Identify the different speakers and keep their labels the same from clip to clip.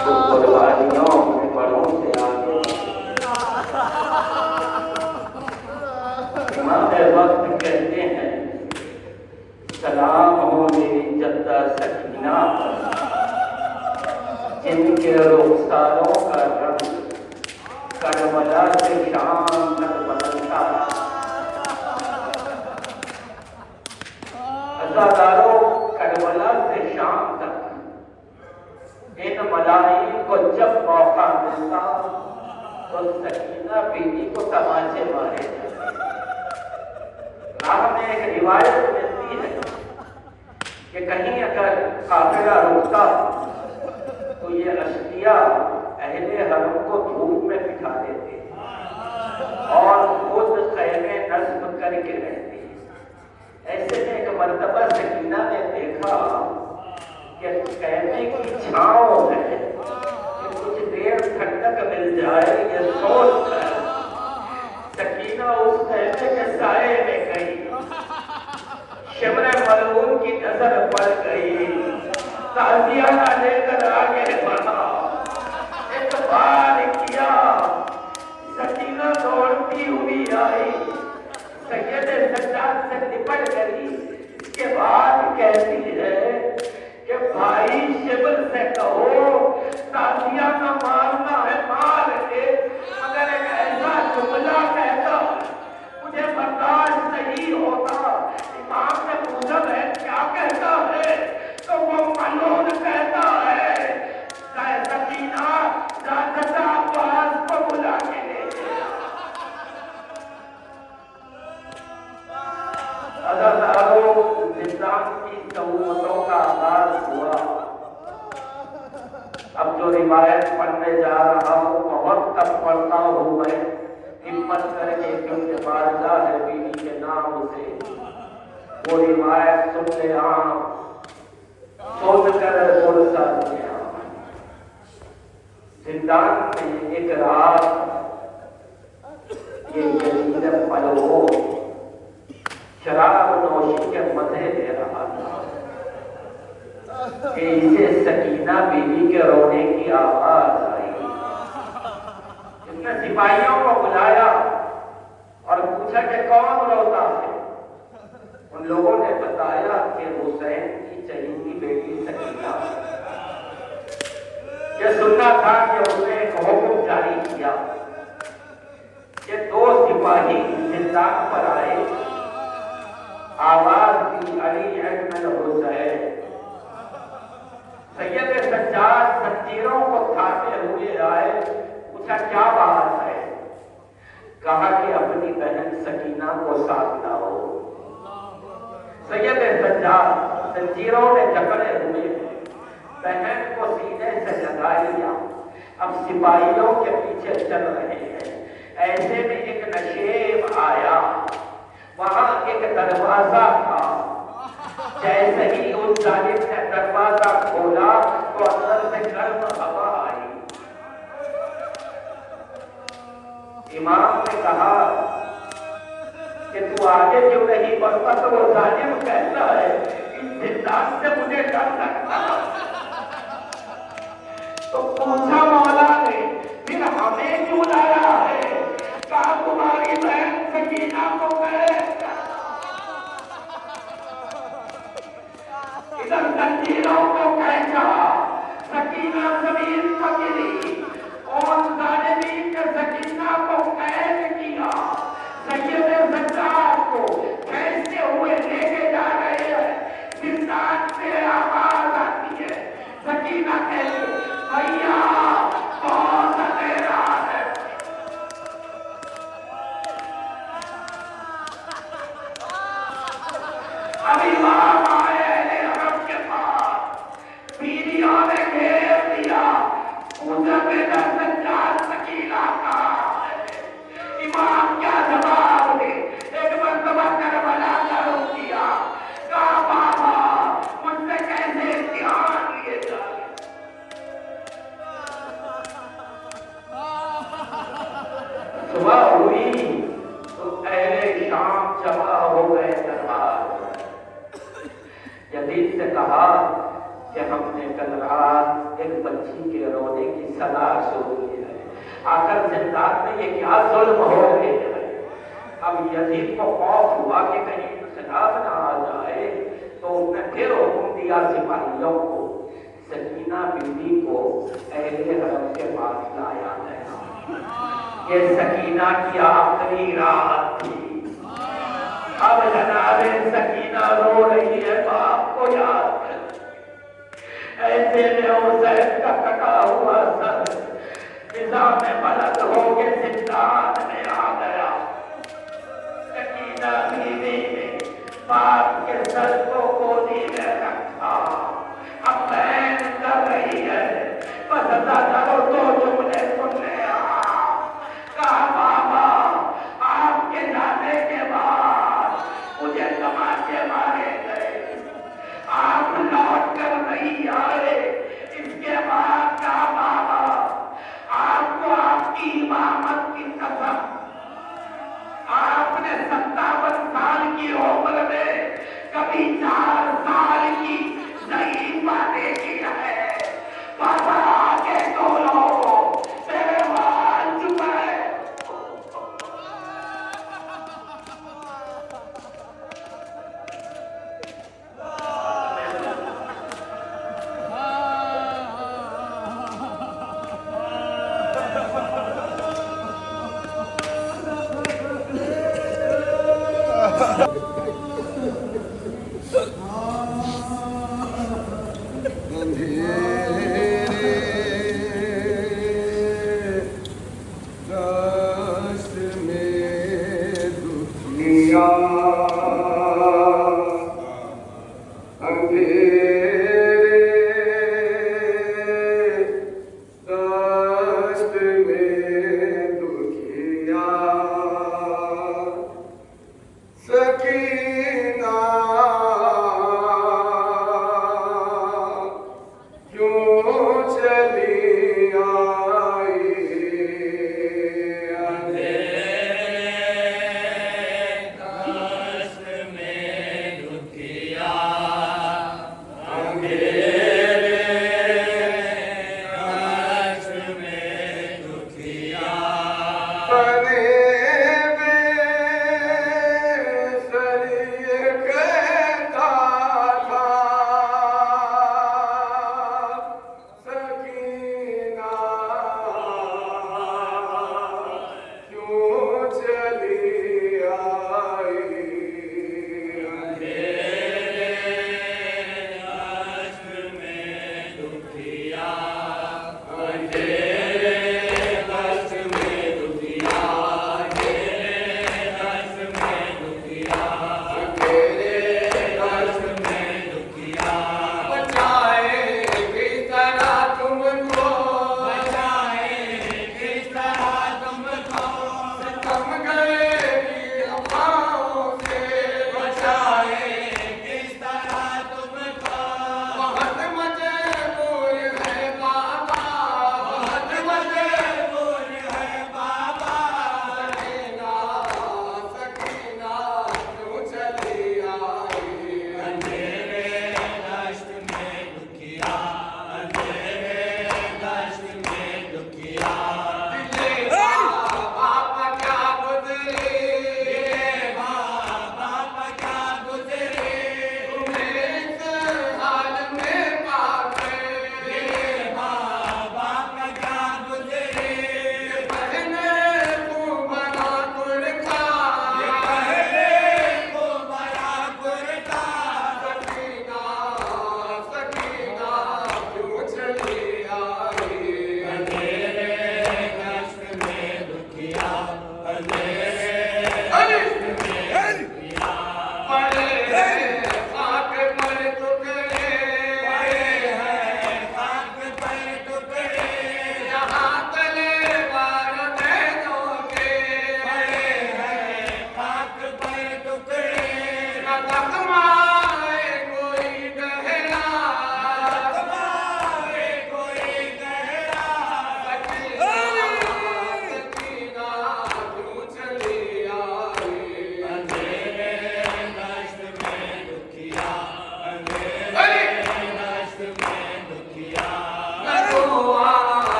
Speaker 1: तो कुर्बानियों में बड़ों से आगे इमाम वक्त कहते हैं, सलाम हो मेरी जद्दा सकीना, जिनके रुखसारों का रंग करबला से शाम तक बदलता रहा। अज़ादारों, करबला से शाम तक इन मलाइक को जब मौका मिलता तो सकीना बीवी को तमाचे मारे जाते। राह में एक रिवायत मिलती है कि कहीं अगर काफिला रुकता तो ये अशकिया अहले हरम को धूप में बिठा देते और खुद खैमे नस्ब करके रहते। ऐसे में एक मर्तबा सकीना ने देखा कि खैमे की छांव है कि कुछ देर ठंडक मिल जाए, ये सोच कर सकीना उस खैमे के साए में गई। शिमरे मलून की नजर पड़ गई, ताजियाना लेकर आगे बढ़ा, इतबार किया। सकीना दौड़ती हुई आई, सैयद सज्जाद से निपट गई। इसके बाद कहती है कि भाई शिमर से कहो ताजियाना मारना है मार के, अगर एक ऐसा जुमला कहता मुझे बर्दाश्त नहीं होता। इमाम ने पूछा है क्या कहता है, तो वो मलून कहता है सकीना चाचा अब्बास को बुला के ले गया। अज़ादारों, निज़ाम की तहूमतों का आगाज हुआ। अब जो रिवायत पढ़ने जा रहा हूँ बहुत तब पढ़ता हूँ मैं, हिम्मत करके, क्योंकि बारगाह है बीवी के नाम से। वो रिवायत सुनने आम सोच कर पुरसा दिया। जिंदान में एक रात ये यजीद पलवो शराब नोशी के मजे ले रहा था कि इसे सकीना बीवी के रोने की आवाज आई। इसने सिपाहियों को बुलाया और पूछा कि कौन रोता है। उन लोगों ने बताया कि हुसैन की चहेती बेटी सकीना। ये सुनना था कि उसने एक हुक्म जारी किया कि 2 सिपाही जिंदान पर आए, आवाज दी अली अहमद हुसैन। सैयद सज्जाद जंजीरों को थामे हुए आए, पूछा क्या बात है। कहा कि अपनी बहन सकीना को साथ लाओ। सैयद सज्जाद जंजीरों ने जकड़े हुए बहन को सीने से लगा लिया। अब सिपाहियों के पीछे चल रहे हैं। ऐसे में एक नशेब आया, वहां एक दरवाजा था। जैसे ही उस जालिम ने दरवाजा खोला तो अंदर से गर्म हवा आई। इमाम ने कहा कि तू आगे क्यों नहीं बढ़ता, तो वो जालिम कहता है इस जिंदान से मुझे डर लगता। तो पूछा मौला ने फिर हमें क्यों लाया है। कहा तुम्हारी बहन सकीना को कहे। इधर जंजीरों को कैसा सकीना जमीन पर गिरी और जालिमीन ने सकीना को कैद किया। सैयद सज्जाद को कैसे हुए लेके जा रहे हैं। जिंदान से आवाज आती है, सकीना कहती भैया कौन तेरा है। अभी बाप आए अरब के पास, बीवियों ने घेर दिया। पूछा बेटा सज्जाद सकीना का इमाम क्या जवाब दे। एक मर्तबा करबला का रुख किया। कहा बाबा मुझसे कैसे ध्यान लिए जाए। सुबह हुई तो अहले शाम जमा हो गए दरबार। यजीद से कहा कि हमने कल रात एक बच्ची के रोने की सलाह सुनी है, आकर जिंदात में ये क्या जुल्म हो रहे हैं। अब यजीद को खौफ हुआ कि कहीं इंकलाब ना आ जाए, तो उसने फिर हुक्म दिया सिपाहियों को, सकीना बीवी को अहले हरम के पास लाया गया। ये सकीना की आखिरी रात थी। अब जनाबे सकीना रो रही है बाप को याद कर। ऐसे में हुसैन का कटा हुआ सर निजाम में बलद हो के जिंदान में आ गया। सकीना बीवी ने बाप के सर को गोदी में रखा। अब बैन कर रही है, बस करो तो जुमले सुन ले। कहा बाबा आपके जाने के बाद मुझे तमाचे मारे गए, आप लौट कर नहीं आए। इसके बाद का बाबा आपको आपकी इमामत की कसम, आपने 57 साल की उम्र में कभी 4 साल की नई बातें की है। बाबा आगे बोलो, तेरे बाल चुप है।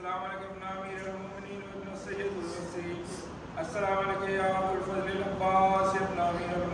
Speaker 2: अस्सलाम वालेकुम अमीरुल मोमिनीन व इब्न सय्यदुल वसी। अस्सलाम वालेकुम या अबुल फज़ल अल अब्बास इब्न अमीरुल